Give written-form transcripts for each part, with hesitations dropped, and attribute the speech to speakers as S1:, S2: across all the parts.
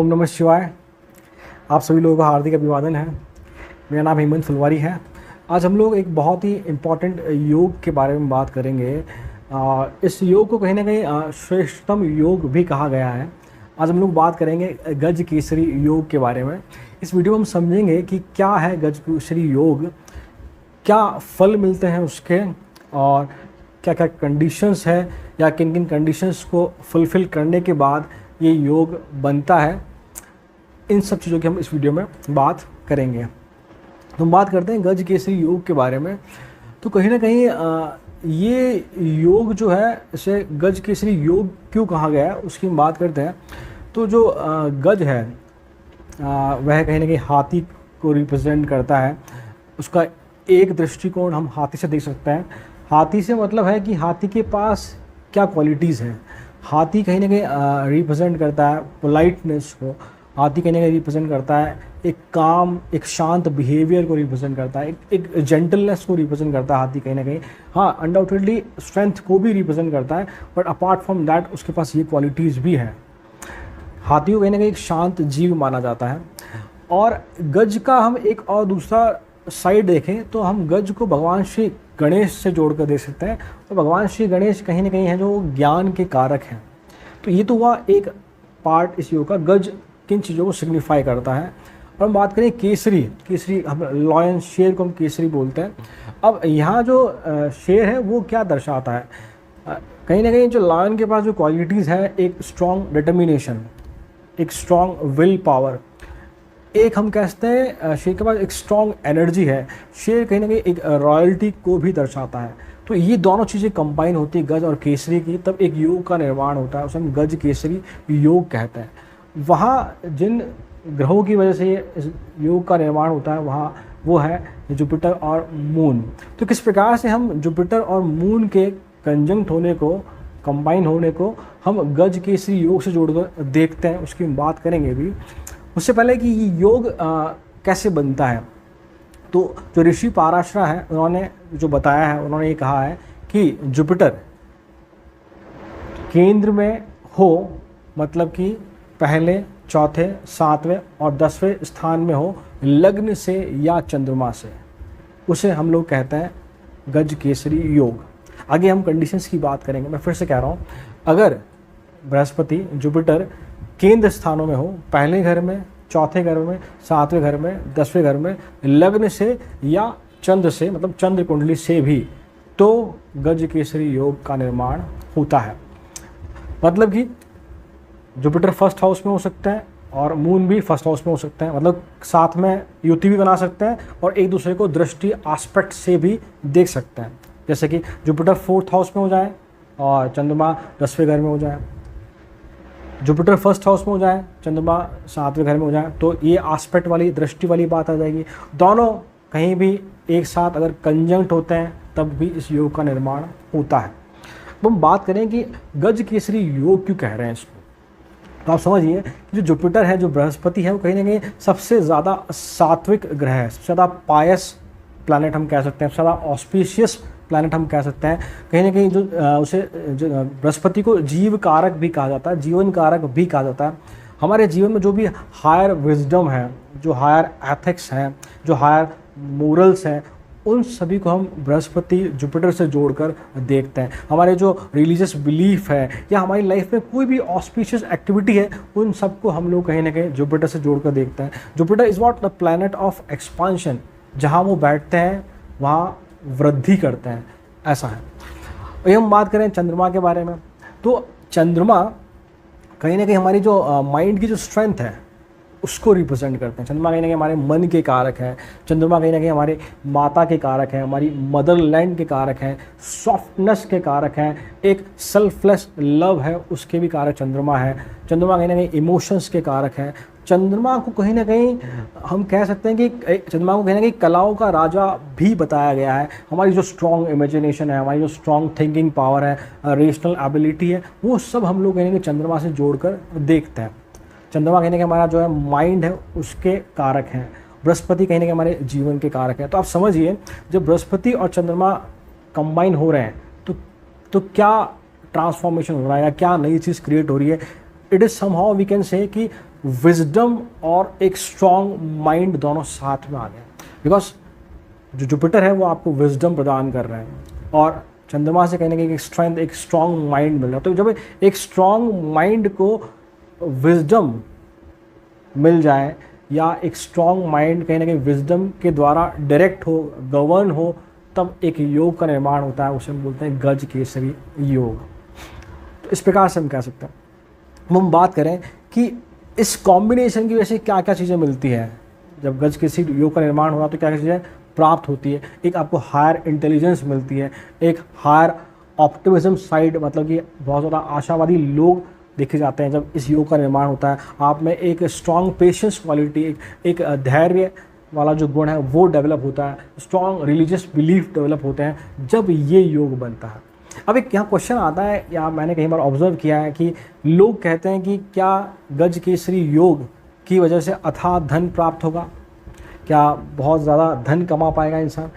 S1: ओम नमः शिवाय। आप सभी लोगों का हार्दिक अभिवादन है। मेरा नाम हेमंत फुलवारी है। आज हम लोग एक बहुत ही इम्पॉर्टेंट योग के बारे में बात करेंगे। इस योग को कहीं ना कहीं श्रेष्ठतम योग भी कहा गया है। आज हम लोग बात करेंगे गज केसरी योग के बारे में। इस वीडियो में हम समझेंगे कि क्या है गज केसरी योग, क्या फल मिलते हैं उसके, और क्या क्या कंडीशंस है या किन किन कंडीशंस को फुलफ़िल करने के बाद ये योग बनता है। इन सब चीज़ों की हम इस वीडियो में बात करेंगे। तो हम बात करते हैं गज केसरी योग के बारे में। तो कहीं ना कहीं ये योग जो है, इसे गज केसरी योग क्यों कहा गया है उसकी हम बात करते हैं। तो जो गज है वह कहीं ना कहीं हाथी को रिप्रेजेंट करता है। उसका एक दृष्टिकोण हम हाथी से देख सकते हैं। हाथी से मतलब है कि हाथी के पास क्या क्वालिटीज़ हैं। हाथी कहीं ना कहीं रिप्रेजेंट करता है पोलाइटनेस को। हाथी कहीं ना कहीं रिप्रेजेंट करता है एक काम, एक शांत बिहेवियर को रिप्रेजेंट करता है, एक जेंटलनेस को रिप्रेजेंट करता है हाथी कहीं ना कहीं। हाँ, अनडाउटेडली स्ट्रेंथ को भी रिप्रेजेंट करता है, बट अपार्ट फ्रॉम दैट उसके पास ये क्वालिटीज़ भी हैं। हाथी को कहीं ना कहीं एक शांत जीव माना जाता है। और गज का हम एक और दूसरा साइड देखें तो हम गज को भगवान श्री गणेश से जोड़कर देख सकते हैं। तो भगवान श्री गणेश कहीं ना कहीं हैं जो ज्ञान के कारक हैं। तो ये तो हुआ एक पार्ट इस योग का, गज किन चीज़ों को सिग्निफाई करता है। और हम बात करें केसरी, हम लॉयन, शेर को हम केसरी बोलते हैं। अब यहाँ जो शेर है वो क्या दर्शाता है, कहीं ना कहीं जो लॉयन के पास जो क्वालिटीज़ है, एक स्ट्रॉन्ग डिटर्मिनेशन, एक स्ट्रॉन्ग विल पावर, एक हम कहते हैं शेर के पास एक स्ट्रॉन्ग एनर्जी है। शेर कहीं ना कहीं एक रॉयल्टी को भी दर्शाता है। तो ये दोनों चीज़ें कंबाइन होती है गज और केसरी की, तब एक योग का निर्माण होता है। उसे हम गज केसरी योग कहते हैं। वहाँ जिन ग्रहों की वजह से ये योग का निर्माण होता है वहाँ वो है जुपिटर और मून। तो किस प्रकार से हम जुपिटर और मून के कंजंक्ट होने को, कंबाइन होने को हम गज केसरी योग से जोड़कर देखते हैं, उसकी हम बात करेंगे भी। उससे पहले कि ये योग कैसे बनता है, तो जो ऋषि पाराशर है उन्होंने जो बताया है, उन्होंने ये कहा है कि जुपिटर केंद्र में हो, मतलब कि पहले, चौथे, सातवें और 10वें स्थान में हो लग्न से या चंद्रमा से, उसे हम लोग कहते हैं गज केसरी योग। आगे हम कंडीशंस की बात करेंगे। मैं फिर से कह रहा हूँ, अगर बृहस्पति, जुपिटर केंद्र स्थानों में हो, पहले घर में, चौथे घर में, सातवें घर में, 10वें घर में, लग्न से या चंद्र से, मतलब चंद्र कुंडली से भी, तो गज केसरी योग का निर्माण होता है। मतलब कि जुपिटर फर्स्ट हाउस में हो सकता है और मून भी फर्स्ट हाउस में हो सकता है, मतलब साथ में युति भी बना सकते हैं और एक दूसरे को दृष्टि एस्पेक्ट से भी देख सकते हैं। जैसे कि जुपिटर फोर्थ हाउस में हो जाए और चंद्रमा 10वें घर में हो जाए, जुपिटर फर्स्ट हाउस में हो जाए, चंद्रमा 7वें घर में हो जाए, तो ये एस्पेक्ट वाली, दृष्टि वाली बात आ जाएगी। दोनों कहीं भी एक साथ अगर कंजंक्ट होते हैं तब भी इस योग का निर्माण होता है। तो हम बात करें कि गज केसरी योग क्यों कह रहे हैं इसको। तो आप समझिए कि जो जुपिटर है, जो बृहस्पति है, वो कहीं ना कहीं सबसे ज़्यादा सात्विक ग्रह है, सबसे ज़्यादा पायस प्लैनेट हम कह सकते हैं, सबसे ज़्यादा ऑस्पिशियस प्लैनेट हम कह सकते हैं। कहीं ना कहीं जो उसे बृहस्पति को जीव कारक भी कहा जाता है, जीवन कारक भी कहा जाता है। हमारे जीवन में जो भी हायर विजडम है, जो हायर एथिक्स हैं, जो हायर मोरल्स हैं, उन सभी को हम बृहस्पति जुपिटर से जोड़कर देखते हैं। हमारे जो रिलीजियस बिलीफ है या हमारी लाइफ में कोई भी ऑस्पिशियस एक्टिविटी है, उन सबको हम लोग कहीं ना कहीं जुपिटर से जोड़कर देखते हैं। Jupiter is what, the planet of expansion. जहाँ वो बैठते हैं वहाँ वृद्धि करते हैं, ऐसा है। और हम बात करें चंद्रमा के बारे में, तो चंद्रमा कहीं ना कहीं हमारी जो माइंड की जो स्ट्रेंथ है उसको रिप्रेजेंट करते हैं। चंद्रमा कहीं ना कहीं हमारे मन के कारक हैं, चंद्रमा कहीं ना कहीं हमारे माता के कारक हैं, हमारी मदरलैंड के कारक हैं, सॉफ्टनेस के कारक हैं, एक सेल्फलेस लव है उसके भी कारक चंद्रमा है। चंद्रमा कहीं ना कहीं इमोशंस के कारक हैं। चंद्रमा को कहीं ना कहीं हम कह सकते हैं कि चंद्रमा को कहीं ना कहीं कलाओं का राजा भी बताया गया है। हमारी जो स्ट्रॉन्ग इमेजिनेशन है, हमारी जो स्ट्रॉन्ग थिंकिंग पावर है, रेशनल एबिलिटी है, वो सब हम लोग कहीं ना कहीं चंद्रमा से जोड़कर देखते हैं। चंद्रमा कहीं ना कहीं हमारा जो है माइंड है उसके कारक हैं। बृहस्पति कहीं ना कहीं हमारे जीवन के कारक हैं। तो आप समझिए, जब बृहस्पति और चंद्रमा कंबाइन हो रहे हैं तो क्या ट्रांसफॉर्मेशन हो रहा है या क्या नई चीज़ क्रिएट हो रही है। It is somehow we can say कि विजडम और एक स्ट्रॉन्ग माइंड दोनों साथ में आ गए। बिकॉज जो जुपिटर है वो आपको विजडम प्रदान कर रहे हैं और चंद्रमा से कहीं ना कहीं एक स्ट्रेंथ, एक स्ट्रॉन्ग माइंड मिल रहा है। तो जब एक स्ट्रॉन्ग माइंड को विजडम मिल जाए या एक स्ट्रॉन्ग माइंड कहीं ना कहीं विजडम के द्वारा डायरेक्ट हो, गवर्न हो, तब एक योग का निर्माण होता है। उसे हम बोलते हैं गज केसरी योग। तो इस प्रकार से हम कह सकते हैं। हम बात करें कि इस कॉम्बिनेशन की वजह से क्या क्या चीज़ें मिलती हैं। जब गज केसरी योग का निर्माण हो रहा तो क्या क्या चीज़ें प्राप्त होती है। एक आपको हायर इंटेलिजेंस मिलती है, एक हायर ऑप्टिमिज्म साइड, मतलब कि बहुत ज़्यादा आशावादी लोग देखे जाते हैं जब इस योग का निर्माण होता है। आप में एक स्ट्रॉन्ग पेशेंस क्वालिटी, एक धैर्य वाला जो गुण है वो डेवलप होता है। स्ट्रॉन्ग रिलीजियस बिलीफ डेवलप होते हैं जब ये योग बनता है। अब एक यहाँ क्वेश्चन आता है, या मैंने कई बार ऑब्जर्व किया है कि लोग कहते हैं कि क्या गज केसरी योग की वजह से अथाह धन प्राप्त होगा, क्या बहुत ज़्यादा धन कमा पाएगा इंसान।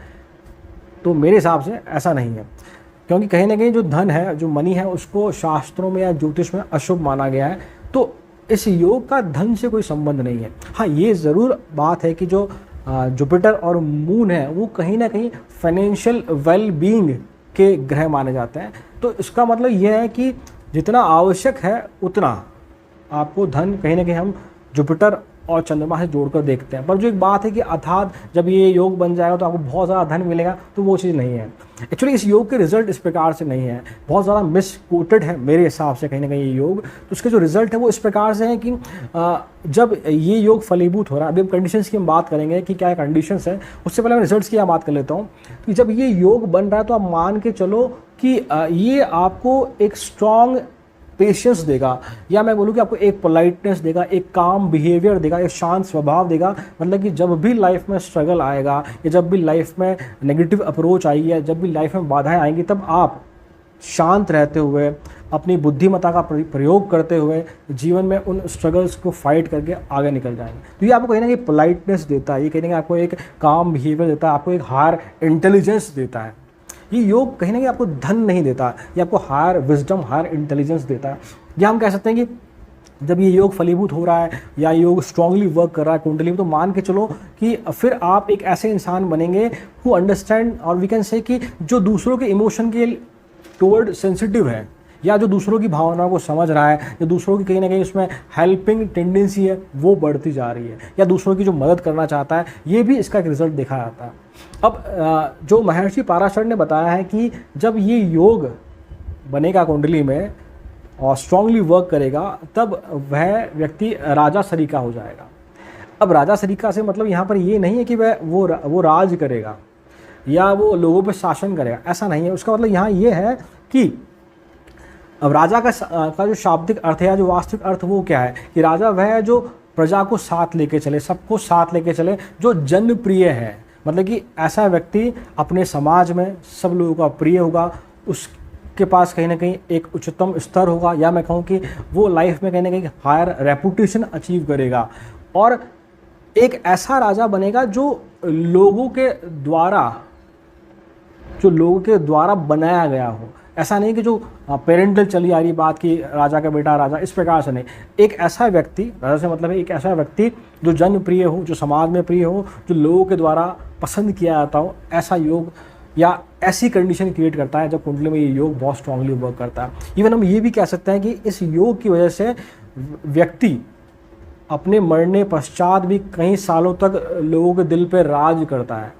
S1: तो मेरे हिसाब से ऐसा नहीं है, क्योंकि कहीं ना कहीं जो धन है, जो मनी है, उसको शास्त्रों में या ज्योतिष में अशुभ माना गया है। तो इस योग का धन से कोई संबंध नहीं है। हाँ, ये ज़रूर बात है कि जो जुपिटर और मून है वो कहीं ना कहीं फाइनेंशियल वेल बीइंग के ग्रह माने जाते हैं। तो इसका मतलब ये है कि जितना आवश्यक है उतना आपको धन कहीं ना कहीं हम जुपिटर और चंद्रमा से जोड़कर देखते हैं। पर जो एक बात है कि अर्थात जब ये योग बन जाएगा तो आपको बहुत ज़्यादा धन मिलेगा, तो वो चीज़ नहीं है। एक्चुअली इस योग के रिजल्ट इस प्रकार से नहीं है, बहुत ज़्यादा मिस कोटेड है मेरे हिसाब से कहीं ना कहीं ये योग। तो उसके जो रिजल्ट है वो इस प्रकार से है कि जब ये योग फलीभूत हो रहा है, अभी हम कंडीशंस की हम बात करेंगे कि क्या कंडीशंस है, उससे पहले मैं रिजल्ट्स की बात कर लेता हूँ कि जब ये योग बन रहा है तो आप मान के चलो कि ये आपको एक स्ट्रॉन्ग पेशेंस देगा, या मैं बोलूँ कि आपको एक पोलाइटनेस देगा, एक काम बिहेवियर देगा, एक शांत स्वभाव देगा। मतलब कि जब भी लाइफ में स्ट्रगल आएगा या जब भी लाइफ में नेगेटिव अप्रोच आएगी या जब भी लाइफ में बाधाएं आएंगी, तब आप शांत रहते हुए अपनी बुद्धिमत्ता का प्रयोग करते हुए जीवन में उन स्ट्रगल्स को फाइट करके आगे निकल जाएंगे। तो ये आपको कहीं ना कहीं पोलाइटनेस देता है, ये कहीं ना कहीं आपको एक काम बिहेवियर देता है, आपको एक हायर इंटेलिजेंस देता है। ये योग कहीं ना कहीं आपको धन नहीं देता, ये आपको हायर विजडम, हायर इंटेलिजेंस देता है। या हम कह सकते हैं कि जब ये योग फलीभूत हो रहा है या योग स्ट्रांगली वर्क कर रहा है कुंडली में, तो मान के चलो कि फिर आप एक ऐसे इंसान बनेंगे हु अंडरस्टैंड, और वी कैन से कि जो दूसरों के इमोशन के टुवर्ड सेंसिटिव है, या जो दूसरों की भावनाओं को समझ रहा है, या दूसरों की कहीं ना कहीं उसमें हेल्पिंग टेंडेंसी है वो बढ़ती जा रही है, या दूसरों की जो मदद करना चाहता है, ये भी इसका एक रिजल्ट देखा जाता है। अब जो महर्षि पाराशर ने बताया है कि जब ये योग बनेगा कुंडली में और स्ट्रांगली वर्क करेगा, तब वह व्यक्ति राजा सरीका हो जाएगा। अब राजा सरीका से मतलब यहाँ पर ये नहीं है कि वह वो राज करेगा या वो लोगों पर शासन करेगा, ऐसा नहीं है। उसका मतलब यहाँ ये है कि अब राजा का जो शाब्दिक अर्थ है या जो वास्तविक अर्थ वो क्या है कि राजा वह है जो प्रजा को साथ लेके चले, सबको साथ लेके चले, जो जनप्रिय है। मतलब कि ऐसा व्यक्ति अपने समाज में सब लोगों का प्रिय होगा, उसके पास कहीं ना कहीं एक उच्चतम स्तर होगा, या मैं कहूँ कि वो लाइफ में कहीं ना कहीं हायर रेपुटेशन अचीव करेगा, और एक ऐसा राजा बनेगा जो लोगों के द्वारा बनाया गया हो। ऐसा नहीं कि जो पेरेंटल चली आ रही बात की राजा का बेटा राजा, इस प्रकार से नहीं। एक ऐसा व्यक्ति, राजा से मतलब है एक ऐसा व्यक्ति जो जनप्रिय हो, जो समाज में प्रिय हो, जो लोगों के द्वारा पसंद किया जाता हो, ऐसा योग या ऐसी कंडीशन क्रिएट करता है जब कुंडली में ये योग बहुत स्ट्रांगली वर्क करता है। इवन हम ये भी कह सकते हैं कि इस योग की वजह से व्यक्ति अपने मरने पश्चात भी कई सालों तक लोगों के दिल पर राज करता है,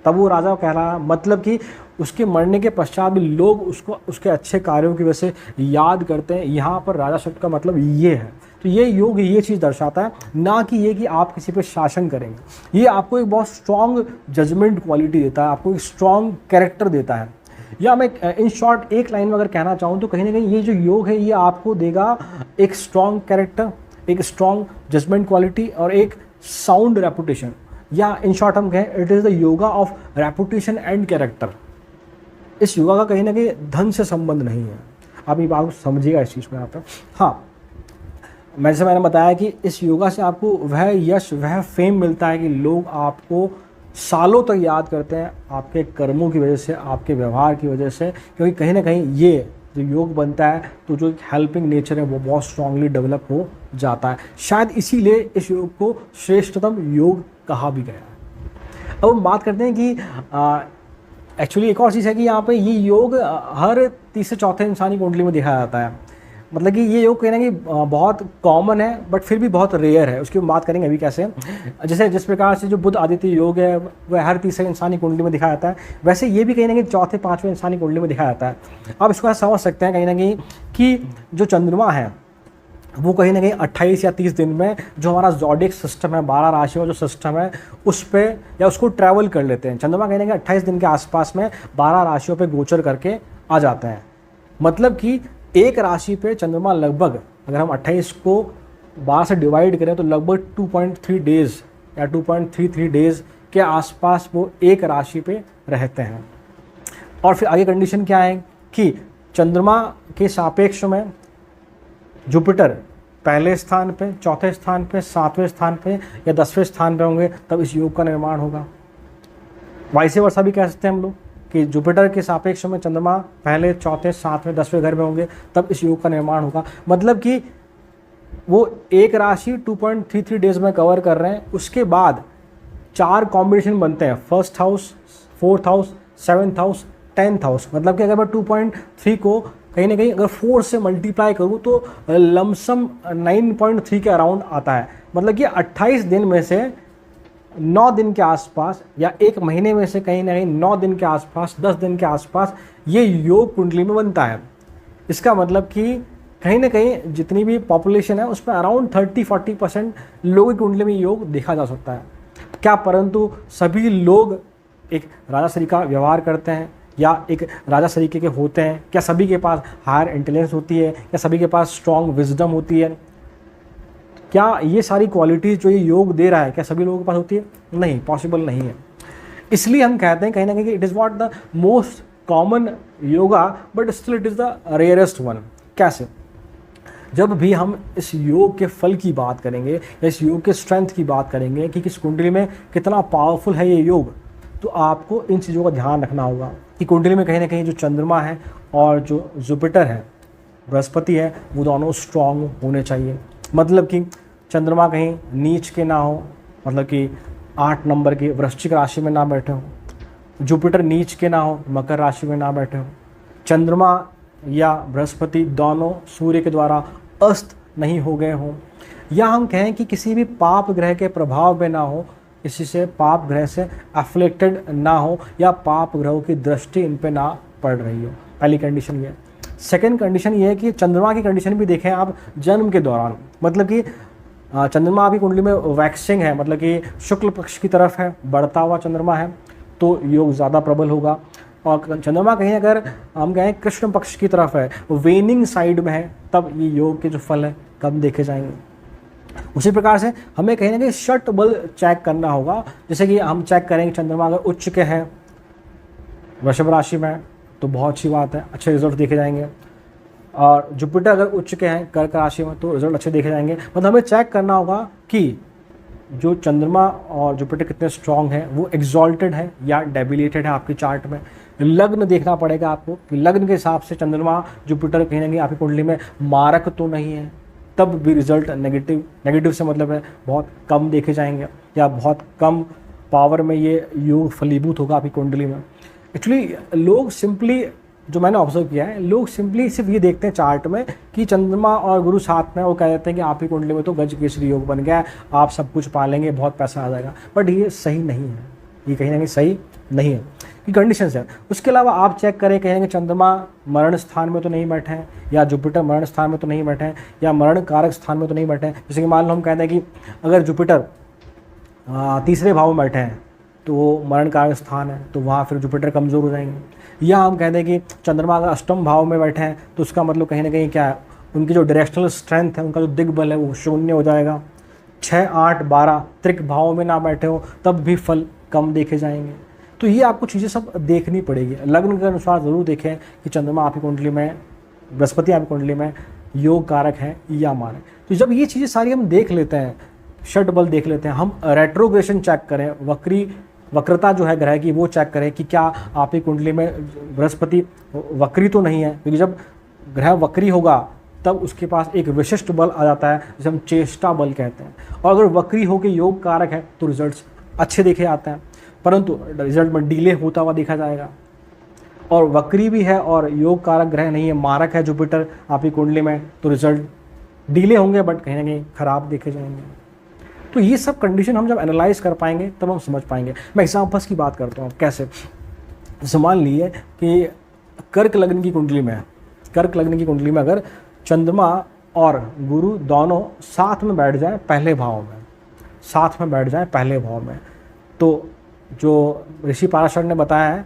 S1: तब वो राजा कह रहा है। मतलब कि उसके मरने के पश्चात भी लोग उसको उसके अच्छे कार्यों की वजह से याद करते हैं। यहाँ पर राजा शब्द का मतलब ये है। तो ये योग ये चीज़ दर्शाता है, ना कि ये कि आप किसी पे शासन करेंगे। ये आपको एक बहुत स्ट्रॉन्ग जजमेंट क्वालिटी देता है, आपको एक स्ट्रॉन्ग कैरेक्टर देता है। या मैं इन शॉर्ट एक लाइन में अगर कहना चाहूँ तो कहीं ना कहीं ये जो योग है ये आपको देगा एक स्ट्रॉन्ग कैरेक्टर, एक स्ट्रॉन्ग जजमेंट क्वालिटी और एक साउंड रेपुटेशन। या इन शॉर्ट हम कहें it is the yoga of reputation and character. इस योगा का कहीं ना कहीं धन से संबंध नहीं है। आप ये बात समझिएगा इस चीज़ को यहाँ पर। हाँ, मैंने बताया कि इस योगा से आपको वह यश, वह फेम मिलता है कि लोग आपको सालों तक याद करते हैं आपके कर्मों की वजह से, आपके व्यवहार की वजह से, क्योंकि कहीं ना कहीं ये जो योग बनता है तो जो हेल्पिंग नेचर है वो बहुत स्ट्रांगली डेवलप हो जाता है। शायद इसीलिए इस योग को श्रेष्ठतम योग कहा भी गया है। अब हम बात करते हैं कि एक्चुअली एक और चीज़ है कि यहाँ पे ये योग हर तीसरे चौथे इंसानी कुंडली में देखा जाता है। मतलब कि ये योग कहना कि बहुत कॉमन है बट फिर भी बहुत रेयर है। उसकी हम बात करेंगे अभी कैसे। जैसे जिस प्रकार से जो बुध आदित्य योग है वह हर तीसरे इंसानी कुंडली में दिखाया जाता है, वैसे ये भी कहीं ना कहीं चौथे पाँचवें इंसानी कुंडली में दिखाया जाता है। आप इसको समझ सकते हैं कहीं ना कहीं कि जो चंद्रमा है वो कहीं ना कहीं 28 या 30 दिन में जो हमारा ज़ोडिएक सिस्टम है, 12 राशियों का जो सिस्टम है उस पर या उसको ट्रैवल कर लेते हैं। चंद्रमा कहीं ना कहीं 28 दिन के आसपास में 12 राशियों पे गोचर करके आ जाते हैं। मतलब कि एक राशि पे चंद्रमा लगभग, अगर हम 28 को 12 से डिवाइड करें तो लगभग 2.3 डेज़ या 2.33 डेज़ के आसपास वो एक राशि पे रहते हैं। और फिर आगे कंडीशन क्या है कि चंद्रमा के सापेक्ष में जुपिटर पहले स्थान पे, चौथे स्थान पे, सातवें स्थान पे या 10वें स्थान पे होंगे तब इस योग का निर्माण होगा। वाइस वर्सा भी कह सकते हैं हम लोग कि जुपिटर के सापेक्ष में चंद्रमा पहले, चौथे, सातवें, 10वें घर में होंगे तब इस योग का निर्माण होगा। मतलब कि वो एक राशि 2.33 डेज में कवर कर रहे हैं। उसके बाद 4 कॉम्बिनेशन बनते हैं, first house, fourth house, seventh house, 10th house. मतलब कि अगर मैं 2.3 को कहीं ना कहीं अगर 4 से मल्टीप्लाई करूँ तो लमसम 9.3 के अराउंड आता है। मतलब कि 28 दिन में से 9 दिन के आसपास या एक महीने में से कहीं ना कहीं 9 दिन के आसपास, 10 दिन के आसपास ये योग कुंडली में बनता है। इसका मतलब कि कहीं ना कहीं जितनी भी पॉपुलेशन है उसमें अराउंड 30-40% लोगों की कुंडली में योग देखा जा सकता है। क्या परंतु सभी लोग एक राजा श्री का व्यवहार करते हैं या एक राजा सरीके के होते हैं? क्या सभी के पास हायर इंटेलिजेंस होती है? क्या सभी के पास स्ट्रॉन्ग विजडम होती है? क्या ये सारी क्वालिटीज़ जो ये योग दे रहा है क्या सभी लोगों के पास होती है? नहीं, पॉसिबल नहीं है। इसलिए हम कहते हैं कहीं ना कहीं it is not the most common yoga but still it is the rarest one. कैसे? जब भी हम इस योग के फल की बात करेंगे या इस योग के स्ट्रेंथ की बात करेंगे कि किस कुंडली में कितना पावरफुल है ये योग, तो आपको इन चीज़ों का ध्यान रखना होगा कि कुंडली में कहीं ना कहीं जो चंद्रमा है और जो जुपिटर है, बृहस्पति है, वो दोनों स्ट्रांग होने चाहिए। मतलब कि चंद्रमा कहीं नीच के ना हो, मतलब कि 8 नंबर की वृश्चिक राशि में ना बैठे हो, जुपिटर नीच के ना हो, मकर राशि में ना बैठे हो, चंद्रमा या बृहस्पति दोनों सूर्य के द्वारा अस्त नहीं हो गए हों, या हम कहें कि किसी भी पाप ग्रह के प्रभाव में ना हो, इसी से पाप ग्रह से अफ्लिक्टेड ना हो या पाप ग्रहों की दृष्टि इन पे ना पड़ रही हो। पहली कंडीशन ये है। सेकेंड कंडीशन ये है कि चंद्रमा की कंडीशन भी देखें आप जन्म के दौरान। मतलब कि चंद्रमा आपकी कुंडली में वैक्सिंग है, मतलब कि शुक्ल पक्ष की तरफ है, बढ़ता हुआ चंद्रमा है तो योग ज़्यादा प्रबल होगा। और चंद्रमा कहीं अगर हम कहें कृष्ण पक्ष की तरफ है, वेनिंग साइड में है, तब ये योग के जो फल है कम देखे जाएंगे। उसी प्रकार से हमें कहीं ना कहीं षट बल चेक करना होगा। जैसे कि हम चेक करेंगे चंद्रमा अगर उच्च के हैं वृषभ राशि में तो बहुत अच्छी बात है, अच्छे रिजल्ट देखे जाएंगे। और जुपिटर अगर उच्च के हैं कर्क राशि में तो रिजल्ट अच्छे देखे जाएंगे। मतलब हमें चेक करना होगा कि जो चंद्रमा और जुपिटर कितने स्ट्रांग हैं, वो एग्जॉल्टेड है या डेबिलेटेड है आपकी चार्ट में। लग्न देखना पड़ेगा आपको कि लग्न के हिसाब से चंद्रमा जुपिटर कहीं ना कहीं आपकी कुंडली में मारक तो नहीं है, तब भी रिजल्ट नेगेटिव से मतलब है बहुत कम देखे जाएंगे या बहुत कम पावर में ये योग फलीभूत होगा आपकी कुंडली में। एक्चुअली लोग सिंपली, जो मैंने ऑब्जर्व किया है, लोग सिंपली सिर्फ ये देखते हैं चार्ट में कि चंद्रमा और गुरु साथ में, वो कह देते हैं कि आपकी कुंडली में तो गज केसरी योग बन गया है, आप सब कुछ पालेंगे, बहुत पैसा आ जाएगा। बट ये सही नहीं है, ये कहीं ना कहीं सही नहीं है, ये कंडीशंस है। उसके अलावा आप चेक करें कहीं कि चंद्रमा मरण स्थान में तो नहीं बैठे हैं या जुपिटर मरण स्थान में तो नहीं बैठे हैं या मरण कारक स्थान में तो नहीं बैठे हैं। जैसे कि मान लो हम कहते हैं कि अगर जुपिटर तीसरे भाव में बैठे हैं तो वो मरण कारक स्थान है, तो वहाँ फिर जुपिटर कमज़ोर हो जाएंगे। या हम कहते हैं कि चंद्रमा अगर अष्टम भाव में बैठे हैं तो उसका मतलब कहीं ना कहीं क्या है, उनकी जो डायरेक्शनल स्ट्रेंथ है, उनका जो दिग्बल है वो शून्य हो जाएगा। 6, 8, 12 त्रिक भाव में ना बैठे हो तब भी फल कम देखे जाएंगे। तो ये आपको चीज़ें सब देखनी पड़ेगी। लग्न के अनुसार ज़रूर देखें कि चंद्रमा आपकी कुंडली में, बृहस्पति आपकी कुंडली में योग कारक है या मारक। तो जब ये चीज़ें सारी हम देख लेते हैं, षट बल देख लेते हैं, हम रेट्रोग्रेशन चेक करें, वक्रता जो है ग्रह की वो चेक करें कि क्या आपकी कुंडली में बृहस्पति वक्री तो नहीं है। क्योंकि जब ग्रह वक्री होगा तब उसके पास एक विशिष्ट बल आ जाता है जिसे हम चेष्टा बल कहते हैं। और अगर वक्री होकर योग कारक है तो रिजल्ट्स अच्छे देखे जाते हैं, परंतु रिजल्ट में डिले होता हुआ देखा जाएगा। और वक्री भी है और योग कारक ग्रह नहीं है, मारक है जुपिटर आपकी कुंडली में, तो रिजल्ट डिले होंगे बट कहीं ना कहीं खराब देखे जाएंगे। तो ये सब कंडीशन हम जब एनालाइज कर पाएंगे तब हम समझ पाएंगे। मैं एग्जाम्पल्स की बात करता हूँ कैसे। जैसे मान लीजिए कि कर्क लग्न की कुंडली में, कर्क लग्न की कुंडली में अगर चंद्रमा और गुरु दोनों साथ में बैठ जाए पहले भाव में, साथ में बैठ जाए पहले भाव में, तो जो ऋषि पाराशर ने बताया है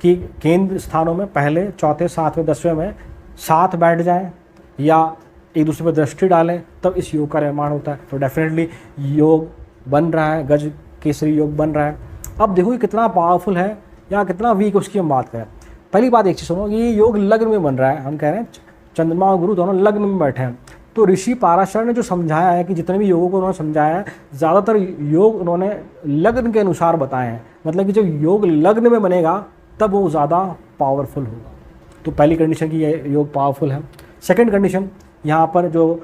S1: कि केंद्र स्थानों में पहले, चौथे, सातवें, 10वें में साथ बैठ जाए या एक दूसरे पर दृष्टि डालें तब इस योग का निर्माण होता है। तो डेफिनेटली योग बन रहा है, गज केसरी योग बन रहा है। अब देखो ये कितना पावरफुल है या कितना वीक, उसकी हम बात करें। पहली बात एक चीज़ सुनो, ये योग लग्न में बन रहा है। हम कह रहे हैं चंद्रमा और गुरु दोनों लग्न में बैठे हैं। तो ऋषि पाराशर ने जो समझाया है कि जितने भी योगों को उन्होंने समझाया है, ज़्यादातर योग उन्होंने लग्न के अनुसार बताए हैं। मतलब कि जब योग लग्न में बनेगा तब वो ज़्यादा पावरफुल होगा। तो पहली कंडीशन की ये योग पावरफुल है। सेकंड कंडीशन, यहाँ पर जो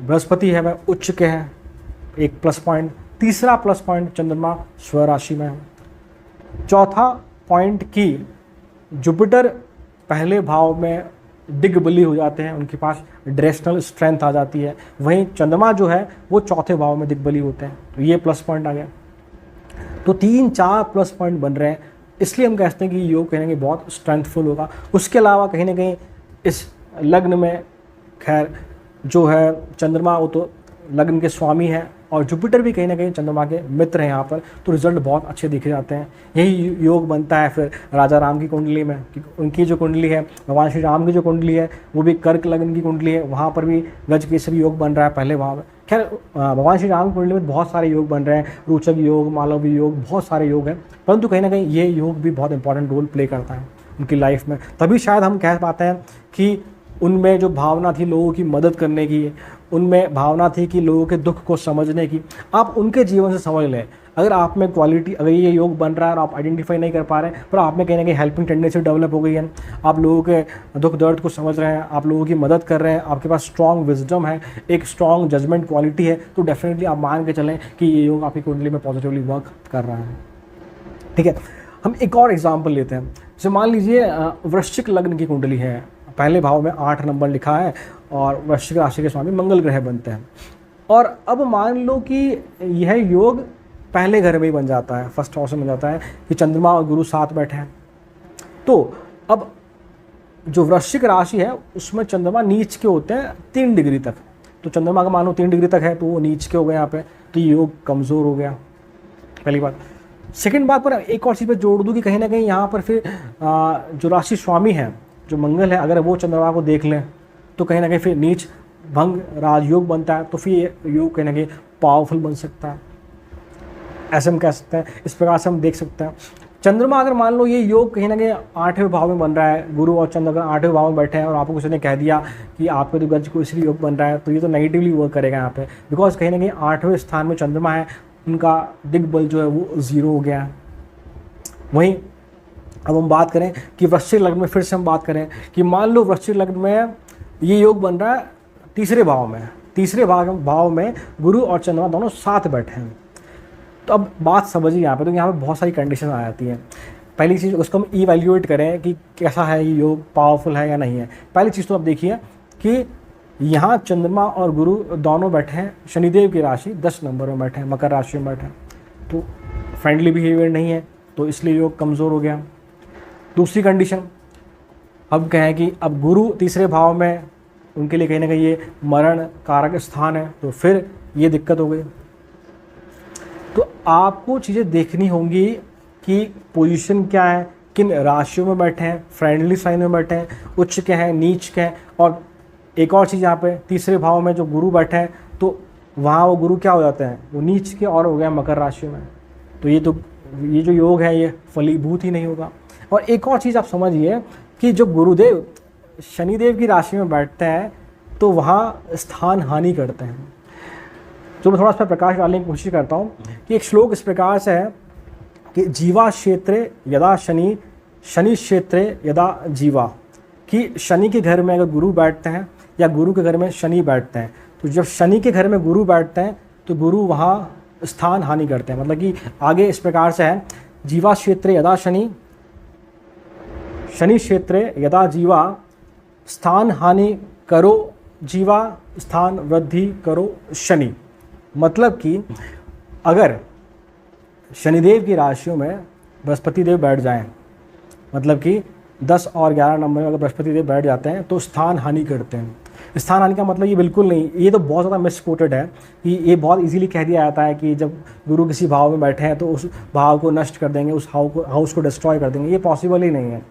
S1: बृहस्पति है वह उच्च के हैं, एक प्लस पॉइंट। तीसरा प्लस पॉइंट, चंद्रमा स्वराशि में है। चौथा पॉइंट की जुपिटर पहले भाव में दिग्बली हो जाते हैं, उनके पास डायरेक्शनल स्ट्रेंथ आ जाती है। वहीं चंद्रमा जो है वो चौथे भाव में दिग्बली होते हैं, तो ये प्लस पॉइंट आ गया। तो 3-4 प्लस पॉइंट बन रहे हैं, इसलिए हम कहते हैं कि योग कहीं बहुत स्ट्रेंथफुल होगा। उसके अलावा कहीं ना कहीं इस लग्न में खैर जो है चंद्रमा वो तो लग्न के स्वामी हैं और जुपिटर भी कहीं ना कहीं चंद्रमा के मित्र हैं यहाँ पर, तो रिजल्ट बहुत अच्छे दिखे जाते हैं। यही योग बनता है फिर राजा राम की कुंडली में, कि उनकी जो कुंडली है, भगवान श्री राम की जो कुंडली है वो भी कर्क लग्न की कुंडली है, वहाँ पर भी गज केसरी योग बन रहा है पहले भाव में। खैर भगवान श्री राम की कुंडली में बहुत सारे योग बन रहे हैं, रोचक योग, मालवी योग, बहुत सारे योग हैं, परंतु कहीं ना कहीं ये योग भी बहुत इंपॉर्टेंट रोल प्ले करता है उनकी लाइफ में। तभी शायद हम कह पाते हैं कि उनमें जो भावना थी लोगों की मदद करने की, उनमें भावना थी कि लोगों के दुख को समझने की, आप उनके जीवन से समझ लें। अगर आप में क्वालिटी, अगर ये योग बन रहा है और आप आइडेंटिफाई नहीं कर पा रहे हैं, पर आप में कहीं ना कहीं हेल्पिंग टेंडेंसी डेवलप हो गई है, आप लोगों के दुख दर्द को समझ रहे हैं, आप लोगों की मदद कर रहे हैं, आपके पास स्ट्रॉन्ग विजडम है, एक स्ट्रॉन्ग जजमेंट क्वालिटी है, तो डेफिनेटली आप मान के चलें कि ये योग आपकी कुंडली में पॉजिटिवली वर्क कर रहा है। ठीक है, हम एक और एग्जाम्पल लेते हैं। जैसे मान लीजिए वृश्चिक लग्न की कुंडली है, पहले भाव में 8 नंबर लिखा है और वृश्चिक राशि के स्वामी मंगल ग्रह बनते हैं। और अब मान लो कि यह योग पहले घर में ही बन जाता है, फर्स्ट हाउस में बन जाता है कि चंद्रमा और गुरु साथ बैठे हैं। तो अब जो वृश्चिक राशि है उसमें चंद्रमा नीच के होते हैं 3 डिग्री तक। तो चंद्रमा का मानो 3 डिग्री तक है तो वो नीच के हो गए यहाँ पे, तो ये योग कमज़ोर हो गया, पहली बात। सेकेंड बात पर एक और चीज़ पर जोड़ दूँ कि कहीं ना कहीं यहाँ पर फिर जो राशि स्वामी है, जो मंगल है, अगर वो चंद्रमा को देख लें तो कहीं ना कहीं फिर नीच भंग राजयोग बनता है, तो फिर योग कहीं ना कहीं पावरफुल बन सकता है, ऐसे हम कह सकते हैं। इस प्रकार से हम देख सकते हैं। चंद्रमा अगर मान लो ये योग कहीं ना कहीं 8वें भाव में बन रहा है, गुरु और चंद्र अगर 8वें भाव में बैठे हैं और आपको किसी ने कह दिया कि आपके तो गज केसरी योग बन रहा है, तो ये तो नेगेटिवली वर्क करेगा यहाँ पे, बिकॉज कहीं ना कहीं 8वें स्थान में चंद्रमा है, उनका दिग्बल जो है वो 0 हो गया है। वहीं अब हम बात करें कि वृश्चिक लग्न में, फिर से हम बात करें कि मान लो वृश्चिक लग्न में ये योग बन रहा है 3रे भाव में, 3रे भाव में गुरु और चंद्रमा दोनों साथ बैठे हैं। तो अब बात समझिए यहाँ पे, तो यहाँ पे बहुत सारी कंडीशन आ जाती हैं। पहली चीज़ उसको हम इवैल्यूएट करें कि कैसा है ये योग, पावरफुल है या नहीं है। पहली चीज़ तो आप देखिए कि यहाँ चंद्रमा और गुरु दोनों बैठे हैं शनिदेव की राशि 10 नंबर में बैठे हैं, मकर राशि में बैठे हैं, तो फ्रेंडली बिहेवियर नहीं है, तो इसलिए योग कमज़ोर हो गया। दूसरी कंडीशन अब कहें कि अब गुरु 3रे भाव में, उनके लिए कहीं ना कहीं ये मरण कारक स्थान है, तो फिर ये दिक्कत हो गई। तो आपको चीज़ें देखनी होंगी कि पोजीशन क्या है, किन राशियों में बैठे हैं, फ्रेंडली साइन में बैठे हैं, उच्च के हैं, नीच के हैं। और एक और चीज़ यहाँ पे 3रे भाव में जो गुरु बैठे हैं तो वहाँ वो गुरु क्या हो जाते हैं, वो नीच के और हो गया मकर राशि में, तो ये जो योग है ये फलीभूत ही नहीं होगा। और एक और चीज़ आप समझिए कि जो गुरुदेव शनिदेव की राशि में बैठते हैं तो वहाँ स्थान हानि करते हैं। तो मैं थोड़ा इस पर प्रकाश डालने की कोशिश करता हूँ कि एक श्लोक इस प्रकार से है कि जीवा क्षेत्रे यदा शनि, शनि क्षेत्रे यदा जीवा, कि शनि के घर में अगर गुरु बैठते हैं या गुरु के घर में शनि बैठते हैं, तो जब शनि के घर में गुरु बैठते हैं तो गुरु वहाँ स्थान हानि करते हैं। मतलब कि आगे इस प्रकार से है, जीवा क्षेत्रे यदा शनि, शनि क्षेत्रे यदा जीवा, स्थान हानि करो जीवा, स्थान वृद्धि करो शनि। मतलब कि अगर शनिदेव की राशियों में बृहस्पति देव बैठ जाएं, मतलब कि 10 और 11 नंबर में अगर बृहस्पति देव बैठ जाते हैं तो स्थान हानि करते हैं। स्थान हानि का मतलब ये बिल्कुल नहीं, ये तो बहुत ज़्यादा मिसकोटेड है कि ये बहुत इजीली कह दिया जाता है कि जब गुरु किसी भाव में बैठे हैं तो उस भाव को नष्ट कर देंगे, उस हाउस को डिस्ट्रॉय कर देंगे। ये पॉसिबल ही नहीं है।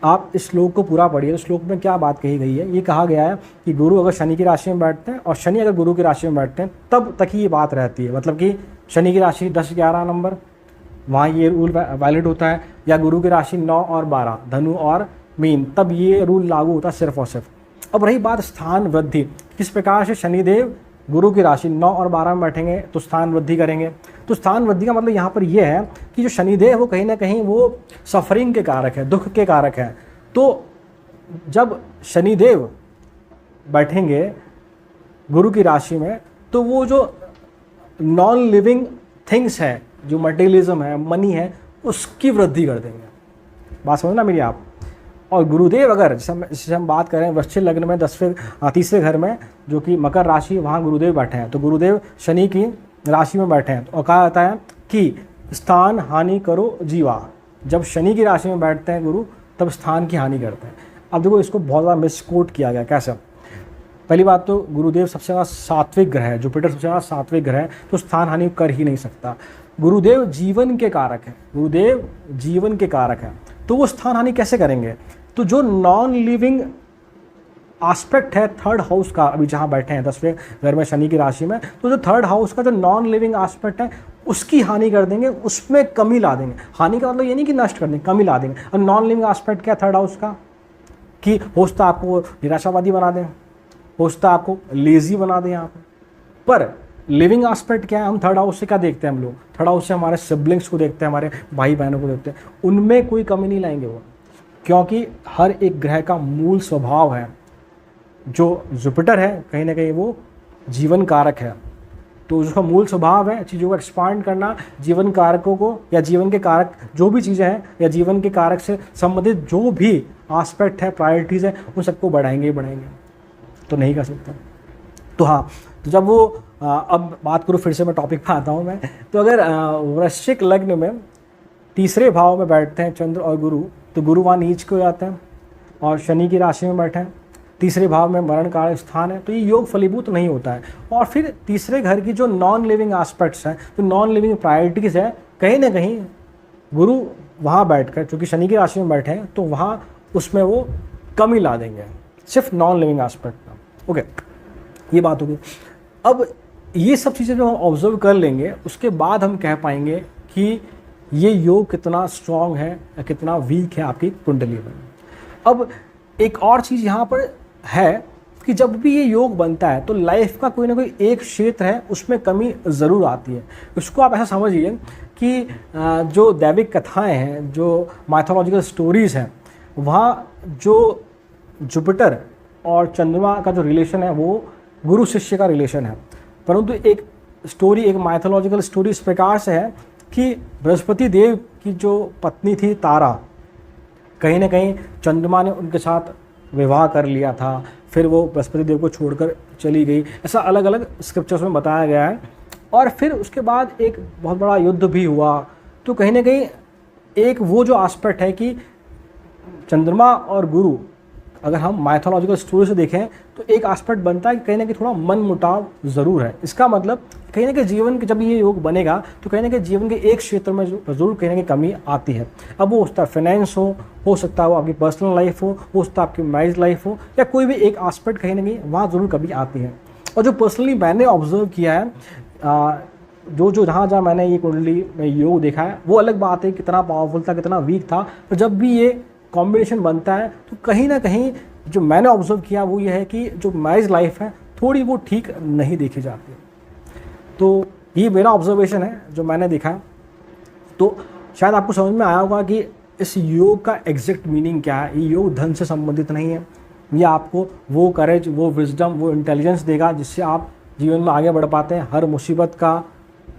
S1: आप इस श्लोक को पूरा पढ़िए, इस श्लोक में क्या बात कही गई है। ये कहा गया है कि गुरु अगर शनि की राशि में बैठते हैं और शनि अगर गुरु की राशि में बैठते हैं तब तक ही ये बात रहती है। मतलब कि शनि की राशि 10-11 नंबर, वहाँ ये रूल वैलिड होता है, या गुरु की राशि 9 और 12 धनु और मीन, तब ये रूल लागू होता है सिर्फ और सिर्फ। अब रही बात स्थान वृद्धि, किस प्रकार से शनिदेव गुरु की राशि 9 और 12 में बैठेंगे तो स्थान वृद्धि करेंगे। तो स्थान वृद्धि का मतलब यहाँ पर यह है कि जो शनिदेव वो कहीं ना कहीं वो सफरिंग के कारक है, दुख के कारक है। तो जब शनिदेव बैठेंगे गुरु की राशि में तो वो जो नॉन लिविंग थिंग्स है, जो मटेरियलिज्म है, मनी है, उसकी वृद्धि कर देंगे। बात समझना मेरी आप। और गुरुदेव अगर जैसे हम बात करें वृश्चिक लग्न में तीसरे घर में जो कि मकर राशि, वहाँ गुरुदेव बैठे हैं, तो गुरुदेव शनि की राशि में बैठे हैं और कहा जाता है कि स्थान हानि करो जीवा। जब शनि की राशि में बैठते हैं गुरु तब स्थान की हानि करते हैं। अब देखो इसको बहुत ज़्यादा मिसकोट किया गया। कैसे? पहली बात तो गुरुदेव सबसे ज़्यादा सात्विक ग्रह है, जुपिटर सबसे ज़्यादा सात्विक ग्रह है, तो स्थान हानि कर ही नहीं सकता। गुरुदेव जीवन के कारक है, गुरुदेव जीवन के कारक है, तो वो स्थान हानि कैसे करेंगे? तो जो नॉन लिविंग एस्पेक्ट है थर्ड हाउस का, अभी जहाँ बैठे हैं 10वें घर में शनि की राशि में, तो जो थर्ड हाउस का जो नॉन लिविंग एस्पेक्ट है उसकी हानि कर देंगे, उसमें कमी ला देंगे। हानि का मतलब ये नहीं कि नष्ट कर देंगे, कमी ला देंगे। और नॉन लिविंग एस्पेक्ट क्या थर्ड हाउस का? कि हो सकता आपको निराशावादी बना दें, हो सकता आपको लेजी बना दें यहाँ पर लिविंग एस्पेक्ट क्या है? हम थर्ड हाउस से क्या देखते हैं? हम लोग थर्ड हाउस से हमारे सिबलिंग्स को देखते हैं, हमारे भाई बहनों को देखते हैं, उनमें कोई कमी नहीं लाएंगे वो, क्योंकि हर एक ग्रह का मूल स्वभाव है। जो जुपिटर है कहीं ना कहीं वो जीवन कारक है, तो उसका मूल स्वभाव है चीज़ों को एक्सपांड करना, जीवन कारकों को या जीवन के कारक जो भी चीज़ें हैं या जीवन के कारक से संबंधित जो भी एस्पेक्ट है, प्रायोरिटीज़ है, उन सबको बढ़ाएंगे ही बढ़ाएंगे, तो नहीं कर सकता। तो हाँ, तो जब वो अब बात करूँ, फिर से मैं टॉपिक पर आता हूँ मैं, तो अगर वृश्चिक लग्न में तीसरे भाव में बैठते हैं चंद्र और गुरु, तो गुरु वहाँ नीच के हो जाते हैं और शनि की राशि में बैठे हैं, तीसरे भाव में मरण कारक स्थान है, तो ये योग फलीभूत नहीं होता है। और फिर तीसरे घर की जो नॉन लिविंग एस्पेक्ट्स हैं, जो नॉन लिविंग प्रायोरिटीज़ है, कहीं ना कहीं गुरु वहाँ बैठकर, चूँकि शनि की राशि में बैठे हैं, तो वहाँ उसमें वो कमी ला देंगे सिर्फ नॉन लिविंग एस्पेक्ट का। ओके, ये बात होगी। अब ये सब चीज़ें जो हम ऑब्जर्व कर लेंगे, उसके बाद हम कह पाएंगे कि ये योग कितना स्ट्रॉन्ग है या कितना वीक है आपकी कुंडली में। अब एक और चीज़ यहाँ पर है कि जब भी ये योग बनता है तो लाइफ का कोई ना कोई एक क्षेत्र है उसमें कमी ज़रूर आती है। उसको आप ऐसा समझिए कि जो दैविक कथाएं हैं, जो माइथोलॉजिकल स्टोरीज़ हैं, वहाँ जो जुपिटर और चंद्रमा का जो रिलेशन है वो गुरु शिष्य का रिलेशन है, परंतु एक स्टोरी, एक माइथोलॉजिकल स्टोरी इस प्रकार से है कि बृहस्पति देव की जो पत्नी थी तारा, कहीं ना कहीं चंद्रमा ने उनके साथ विवाह कर लिया था, फिर वो बृहस्पति देव को छोड़कर चली गई, ऐसा अलग अलग स्क्रिप्चर्स में बताया गया है। और फिर उसके बाद एक बहुत बड़ा युद्ध भी हुआ। तो कहीं ना कहीं एक वो जो एस्पेक्ट है कि चंद्रमा और गुरु, अगर हम माइथोलॉजिकल स्टोरी से देखें तो एक एस्पेक्ट बनता है कि कहीं ना कहीं थोड़ा मन मुटाव ज़रूर है। इसका मतलब कहीं ना कहीं जीवन के, जब ये योग बनेगा तो कहीं ना कहीं जीवन के एक क्षेत्र में ज़रूर कहीं ना कहीं कमी आती है। अब वो उसका फाइनेंस हो सकता है वो आपकी पर्सनल लाइफ हो सकता है आपकी मैरिज लाइफ हो, या कोई भी एक एस्पेक्ट कहीं ना कहीं वहाँ ज़रूर कमी आती है। और जो पर्सनली मैंने ऑब्जर्व किया है, जो जहाँ मैंने ये कुंडली में योग देखा है, वो अलग बात है कितना पावरफुल था, कितना वीक था, तो जब भी ये कॉम्बिनेशन बनता है तो कहीं ना कहीं जो मैंने ऑब्जर्व किया वो ये है कि जो मैरिज लाइफ है थोड़ी वो ठीक नहीं देखी जाती। तो ये मेरा ऑब्जर्वेशन है जो मैंने देखा। तो शायद आपको समझ में आया होगा कि इस योग का एग्जैक्ट मीनिंग क्या है। ये योग धन से संबंधित नहीं है, ये आपको वो करेज, वो विजडम, वो इंटेलिजेंस देगा जिससे आप जीवन में आगे बढ़ पाते हैं। हर मुसीबत का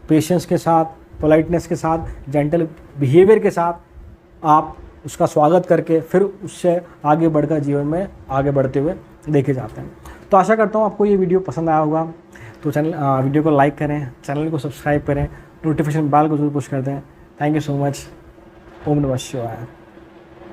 S1: पेशेंस के साथ, पोलाइटनेस के साथ, जेंटल बिहेवियर के साथ आप उसका स्वागत करके फिर उससे आगे बढ़कर जीवन में आगे बढ़ते हुए देखे जाते हैं। तो आशा करता हूँ आपको ये वीडियो पसंद आया होगा। तो वीडियो को लाइक करें, चैनल को सब्सक्राइब करें, नोटिफिकेशन बेल को जरूर पुश कर दें। Thank you so much. ओम नमः शिवाय।